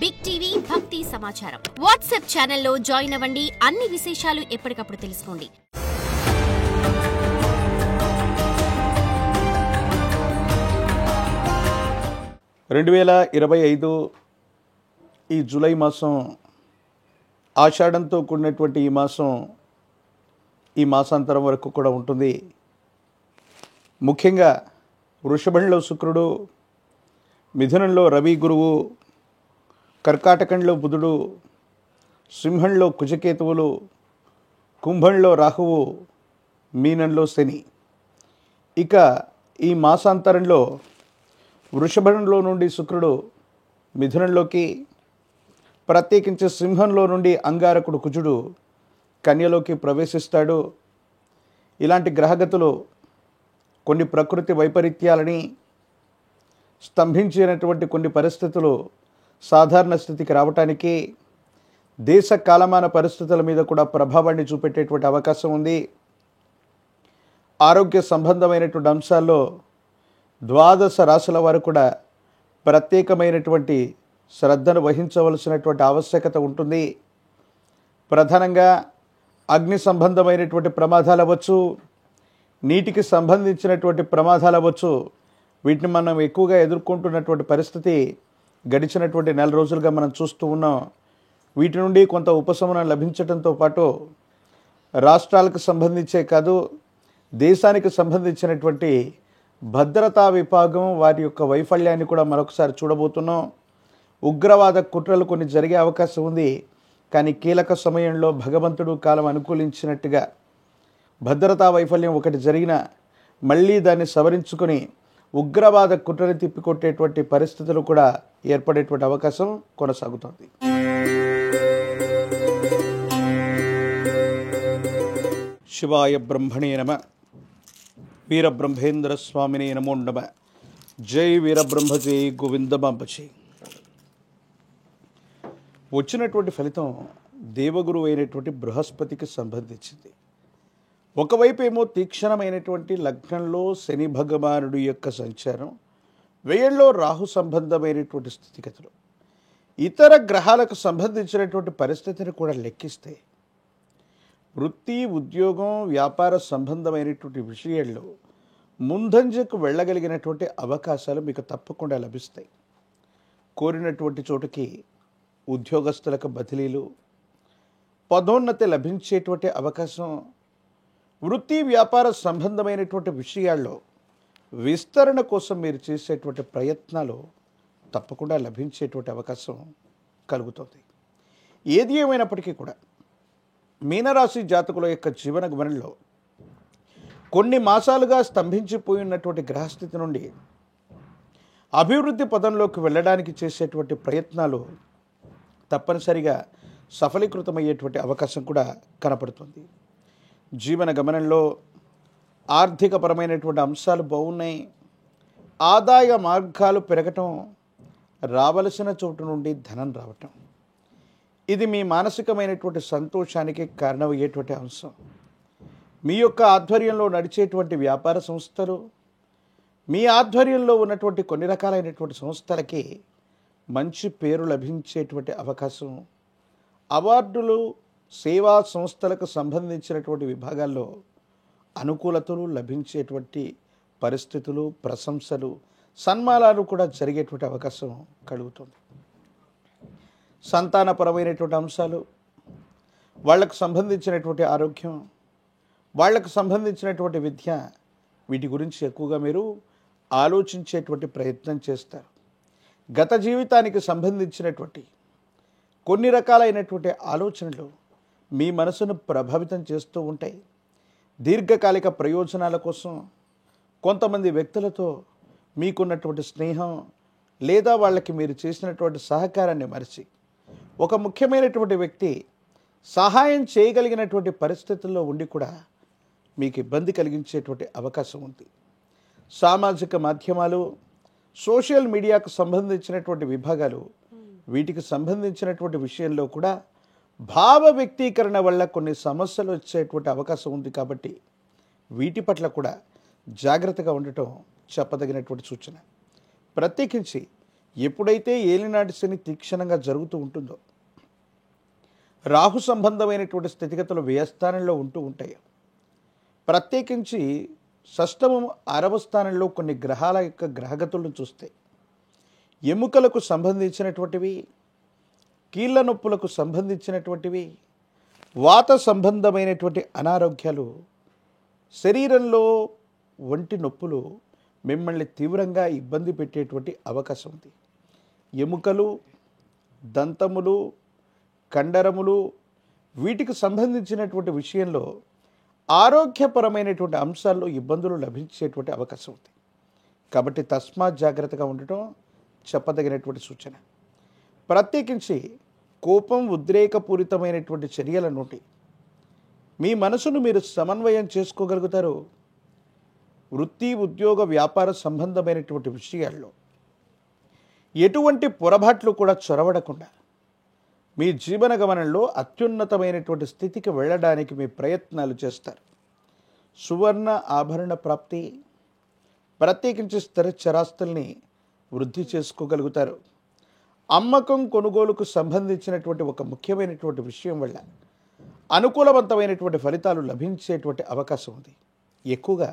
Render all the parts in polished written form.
Big TV భక్తి సమాచారం WhatsApp ఛానల్లో జాయిన్ అవ్వండి. అన్ని విశేషాలు ఎప్పటికప్పుడు తెలుసుకోండి. ఈ జూలై మాసం ఆషాఢంతో కూడినటువంటి ఈ మాసాంతరం వరకు కూడా ఉంటుంది. ముఖ్యంగా వృషభంలో శుక్రుడు, మిథునంలో రవి గురువు, కర్కాటకంలో బుధుడు, సింహంలో కుజకేతువులు, కుంభంలో రాహువు, మీనంలో శని. ఇక ఈ మాసాంతరంలో వృషభంలో నుండి శుక్రుడు మిథునంలోకి, ప్రత్యేకించి సింహంలో నుండి అంగారకుడు కుజుడు కన్యలోకి ప్రవేశిస్తాడు. ఇలాంటి గ్రహగతులు కొన్ని ప్రకృతి వైపరీత్యాలని, స్తంభించినటువంటి కొన్ని పరిస్థితులు సాధారణ స్థితికి రావటానికి, దేశ కాలమాన పరిస్థితుల మీద కూడా ప్రభావాన్ని చూపెట్టేటువంటి అవకాశం ఉంది. ఆరోగ్య సంబంధమైనటువంటి అంశాల్లో 12 రాశుల వారు కూడా ప్రత్యేకమైనటువంటి శ్రద్ధను వహించవలసినటువంటి ఆవశ్యకత ఉంటుంది. ప్రధానంగా అగ్ని సంబంధమైనటువంటి ప్రమాదాలు అవ్వచ్చు, నీటికి సంబంధించినటువంటి ప్రమాదాలు అవ్వచ్చు. వీటిని మనం ఎక్కువగా ఎదుర్కొంటున్నటువంటి పరిస్థితి గడిచినటువంటి 4 రోజులుగా మనం చూస్తూ ఉన్నాం. వీటి నుండి కొంత ఉపశమనం లభించడంతో పాటు రాష్ట్రాలకు సంబంధించే కాదు, దేశానికి సంబంధించినటువంటి భద్రతా విభాగం వారి యొక్క వైఫల్యాన్ని కూడా మరొకసారి చూడబోతున్నాం. ఉగ్రవాద కుట్రలు కొన్ని జరిగే అవకాశం ఉంది. కానీ కీలక సమయంలో భగవంతుడు కాలం అనుకూలించినట్టుగా భద్రతా వైఫల్యం ఒకటి జరిగినా మళ్ళీ దాన్ని సవరించుకొని ఉగ్రవాద కుట్రని తిప్పికొట్టేటువంటి పరిస్థితులు కూడా ఏర్పడేటువంటి అవకాశం కొనసాగుతోంది. శివాయ బ్రహ్మణే నమ. వీరబ్రహ్మేంద్ర స్వామినే నమో నమ. జై వీరబ్రహ్మ జై గోవిందమాంబజీ. వచ్చినటువంటి ఫలితం దేవగురు అయినటువంటి బృహస్పతికి సంబంధించింది. ఒకవైపు ఏమో తీక్షణమైనటువంటి లగ్నంలో శని భగవానుడి యొక్క సంచారం, వ్యయంలో రాహు సంబంధమైనటువంటి స్థితిగతులు, ఇతర గ్రహాలకు సంబంధించినటువంటి పరిస్థితిని కూడా లెక్కిస్తే వృత్తి, ఉద్యోగం, వ్యాపార సంబంధమైనటువంటి విషయాల్లో ముందంజకు వెళ్ళగలిగినటువంటి అవకాశాలు మీకు తప్పకుండా లభిస్తాయి. కోరినటువంటి చోటుకి ఉద్యోగస్తులకు బదిలీలు, పదోన్నతి లభించేటువంటి అవకాశం, వృత్తి వ్యాపార సంబంధమైనటువంటి విషయాల్లో విస్తరణ కోసం మీరు చేసేటువంటి ప్రయత్నాలు తప్పకుండా లభించేటువంటి అవకాశం కలుగుతుంది. ఏది ఏమైనప్పటికీ కూడా మీనరాశి జాతకుల యొక్క జీవన గమనంలో కొన్ని మాసాలుగా స్తంభించిపోయినటువంటి గ్రహస్థితి నుండి అభివృద్ధి పదంలోకి వెళ్ళడానికి చేసేటువంటి ప్రయత్నాలు తప్పనిసరిగా సఫలీకృతమయ్యేటువంటి అవకాశం కూడా కనపడుతుంది. జీవన గమనంలో ఆర్థికపరమైనటువంటి అంశాలు బాగున్నాయి. ఆదాయ మార్గాలు పెరగటం, రావలసిన చోటు నుండి ధనం రావటం, ఇది మీ మానసికమైనటువంటి సంతోషానికి కారణమయ్యేటువంటి అంశం. మీ యొక్క ఆధ్వర్యంలో నడిచేటువంటి వ్యాపార సంస్థలు, మీ ఆధ్వర్యంలో ఉన్నటువంటి కొన్ని రకాలైనటువంటి సంస్థలకి మంచి పేరు లభించేటువంటి అవకాశం, అవార్డులు, సేవా సంస్థలకు సంబంధించినటువంటి విభాగాల్లో అనుకూలతలు లభించేటువంటి పరిస్థితులు, ప్రశంసలు, సన్మానాలు కూడా జరిగేటువంటి అవకాశం కలుగుతుంది. సంతానపరమైనటువంటి అంశాలు, వాళ్లకు సంబంధించినటువంటి ఆరోగ్యం, వాళ్లకు సంబంధించినటువంటి విద్య, వీటి గురించి ఎక్కువగా మీరు ఆలోచించేటువంటి ప్రయత్నం చేస్తారు. గత జీవితానికి సంబంధించినటువంటి కొన్ని రకాలైనటువంటి ఆలోచనలు మీ మనసును ప్రభావితం చేస్తూ ఉంటాయి. దీర్ఘకాలిక ప్రయోజనాల కోసం కొంతమంది వ్యక్తులతో మీకున్నటువంటి స్నేహం లేదా వాళ్ళకి మీరు చేసినటువంటి సహకారాన్ని మరిచి ఒక ముఖ్యమైనటువంటి వ్యక్తి సహాయం చేయగలిగినటువంటి పరిస్థితుల్లో ఉండి కూడా మీకు ఇబ్బంది కలిగించేటువంటి అవకాశం ఉంది. సామాజిక మాధ్యమాలు, సోషల్ మీడియాకు సంబంధించినటువంటి విభాగాలు, వీటికి సంబంధించినటువంటి విషయంలో కూడా భావ వ్యక్తీకరణ వల్ల కొన్ని సమస్యలు వచ్చేటువంటి అవకాశం ఉంది. కాబట్టి వీటి పట్ల కూడా జాగ్రత్తగా ఉండటం చెప్పదగినటువంటి సూచన. ప్రత్యేకించి ఎప్పుడైతే ఏలినాటి శని తీక్షణంగా జరుగుతూ ఉంటుందో, రాహు సంబంధమైనటువంటి స్థితిగతులు వ్యయస్థానంలో ఉంటూ ఉంటాయి. ప్రత్యేకించి షష్టమం 6వ స్థానంలో కొన్ని గ్రహాల యొక్క గ్రహగతులను చూస్తే ఎముకలకు సంబంధించినటువంటివి, కీళ్ళ నొప్పులకు సంబంధించినటువంటివి, వాత సంబంధమైనటువంటి అనారోగ్యాలు, శరీరంలో ఒంటి నొప్పులు మిమ్మల్ని తీవ్రంగా ఇబ్బంది పెట్టేటువంటి అవకాశం ఉంది. ఎముకలు, దంతములు, కండరములు వీటికి సంబంధించినటువంటి విషయంలో ఆరోగ్యపరమైనటువంటి అంశాల్లో ఇబ్బందులు లభించేటువంటి అవకాశం ఉంది. కాబట్టి తస్మాత్ జాగ్రత్తగా ఉండటం చెప్పదగినటువంటి సూచన. ప్రత్యేకించి కోపం, ఉద్రేకపూరితమైనటువంటి చర్యల నుండి మీ మనసును మీరు సమన్వయం చేసుకోగలుగుతారు. వృత్తి, ఉద్యోగ, వ్యాపార సంబంధమైనటువంటి విషయాల్లో ఎటువంటి పొరపాట్లు కూడా చొరవడకుండా మీ జీవన గమనంలో అత్యున్నతమైనటువంటి స్థితికి వెళ్ళడానికి మీ ప్రయత్నాలు చేస్తారు. సువర్ణ ఆభరణ ప్రాప్తి, ప్రత్యేకించి స్థిర చరాస్తుల్ని వృద్ధి చేసుకోగలుగుతారు. అమ్మకం, కొనుగోలుకు సంబంధించినటువంటి ఒక ముఖ్యమైనటువంటి విషయం వల్ల అనుకూలవంతమైనటువంటి ఫలితాలు లభించేటువంటి అవకాశం ఉంది. ఎక్కువగా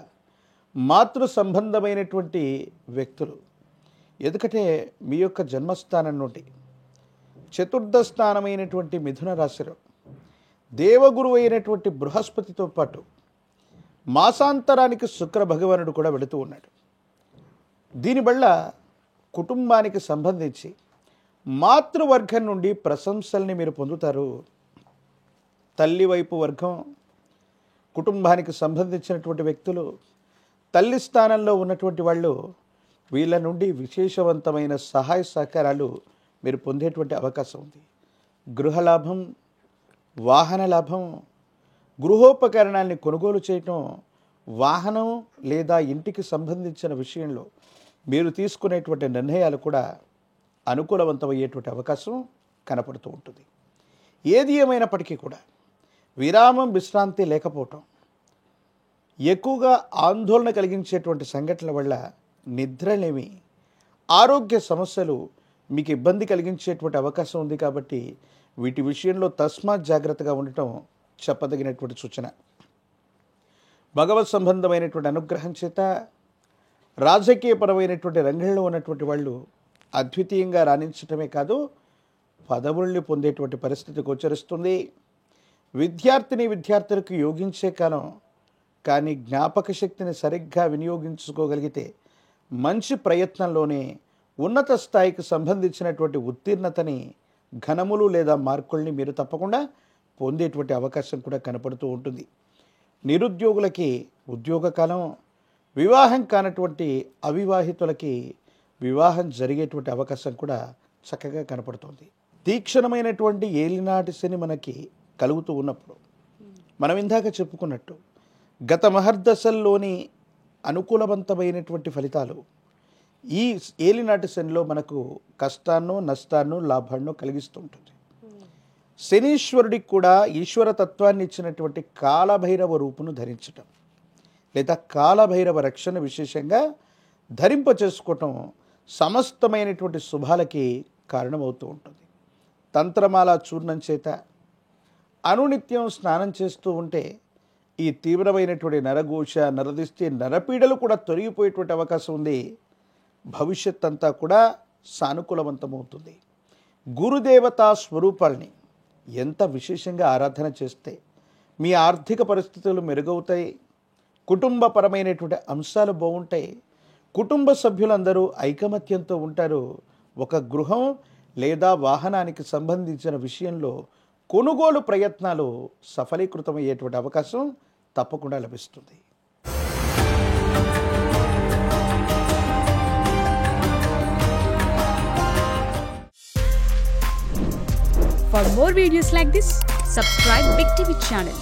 మాతృ సంబంధమైనటువంటి వ్యక్తులు, ఎందుకంటే మీ యొక్క జన్మస్థానం నుండి చతుర్థ స్థానమైనటువంటి మిథున రాశిలో దేవగురువు అయినటువంటి బృహస్పతితో పాటు మాసాంతరానికి శుక్ర భగవానుడు కూడా వెళుతూ ఉన్నాడు. దీనివల్ల కుటుంబానికి సంబంధించి మాతృవర్గం నుండి ప్రశంసల్ని మీరు పొందుతారు. తల్లి వైపు వర్గం, కుటుంబానికి సంబంధించినటువంటి వ్యక్తులు, తల్లి స్థానంలో ఉన్నటువంటి వాళ్ళు, వీళ్ళ నుండి విశేషవంతమైన సహాయ సహకారాలు మీరు పొందేటువంటి అవకాశం ఉంది. గృహలాభం, వాహన లాభం, గృహోపకరణాన్ని కొనుగోలు చేయటం, వాహనం లేదా ఇంటికి సంబంధించిన విషయంలో మీరు తీసుకునేటువంటి నిర్ణయాలు కూడా అనుకూలవంతమయ్యేటువంటి అవకాశం కనపడుతూ ఉంటుంది. ఏది ఏమైనప్పటికీ కూడా విరామం, విశ్రాంతి లేకపోవటం, ఎక్కువగా ఆందోళన కలిగించేటువంటి సంఘటనల వల్ల నిద్రలేమి, ఆరోగ్య సమస్యలు మీకు ఇబ్బంది కలిగించేటువంటి అవకాశం ఉంది. కాబట్టి వీటి విషయంలో తస్మాత్ జాగ్రత్తగా ఉండటం చెప్పదగినటువంటి సూచన. భగవత్ సంబంధమైనటువంటి అనుగ్రహం చేత రాజకీయపరమైనటువంటి రంగంలో ఉన్నటువంటి వాళ్ళు అద్వితీయంగా రాణించటమే కాదు, పదవుల్ని పొందేటువంటి పరిస్థితి గోచరిస్తుంది. విద్యార్థులకు యోగించే కాలం, కానీ జ్ఞాపక శక్తిని సరిగ్గా వినియోగించుకోగలిగితే మంచి ప్రయత్నంలోనే ఉన్నత స్థాయికి సంబంధించినటువంటి ఉత్తీర్ణతని, ఘనములు లేదా మార్కుల్ని మీరు తప్పకుండా పొందేటువంటి అవకాశం కూడా కనపడుతూ ఉంటుంది. నిరుద్యోగులకి ఉద్యోగ కాలం, వివాహం కానటువంటి అవివాహితులకి వివాహం జరిగేటువంటి అవకాశం కూడా చక్కగా కనపడుతుంది. తీక్షణమైనటువంటి ఏలినాటి శని మనకి కలుగుతూ ఉన్నప్పుడు మనం ఇందాక చెప్పుకున్నట్టు గత మహర్దశల్లోని అనుకూలవంతమైనటువంటి ఫలితాలు ఈ ఏలినాటి శనిలో మనకు కష్టాన్నో, నష్టాన్నో, లాభాన్నో కలిగిస్తూ ఉంటుంది. శనీశ్వరుడికి కూడా ఈశ్వర తత్వాన్ని ఇచ్చినటువంటి కాలభైరవ రూపును ధరించటం లేదా కాలభైరవ రక్షణ విశేషంగా ధరింప చేసుకోవటం సమస్తమైనటువంటి శుభాలకి కారణమవుతూ ఉంటుంది. తంత్రమాల చూర్ణం చేత అనునిత్యం స్నానం చేస్తూ ఉంటే ఈ తీవ్రమైనటువంటి నరఘోష, నరదిష్టి, నరపీడలు కూడా తొలగిపోయేటువంటి అవకాశం ఉంది. భవిష్యత్ అంతా కూడా సానుకూలవంతమవుతుంది. గురుదేవతా స్వరూపాల్ని ఎంత విశేషంగా ఆరాధన చేస్తే మీ ఆర్థిక పరిస్థితులు మెరుగవుతాయి, కుటుంబపరమైనటువంటి అంశాలు బాగుంటాయి, కుటుంబ సభ్యులందరూ ఐకమత్యంతో ఉంటారు. ఒక గృహం లేదా వాహనానికి సంబంధించిన విషయంలో కొనుగోలు ప్రయత్నాలు సఫలీకృతమయ్యేటువంటి అవకాశం తప్పకుండా లభిస్తుంది. For more videos like this, subscribe Big TV channel.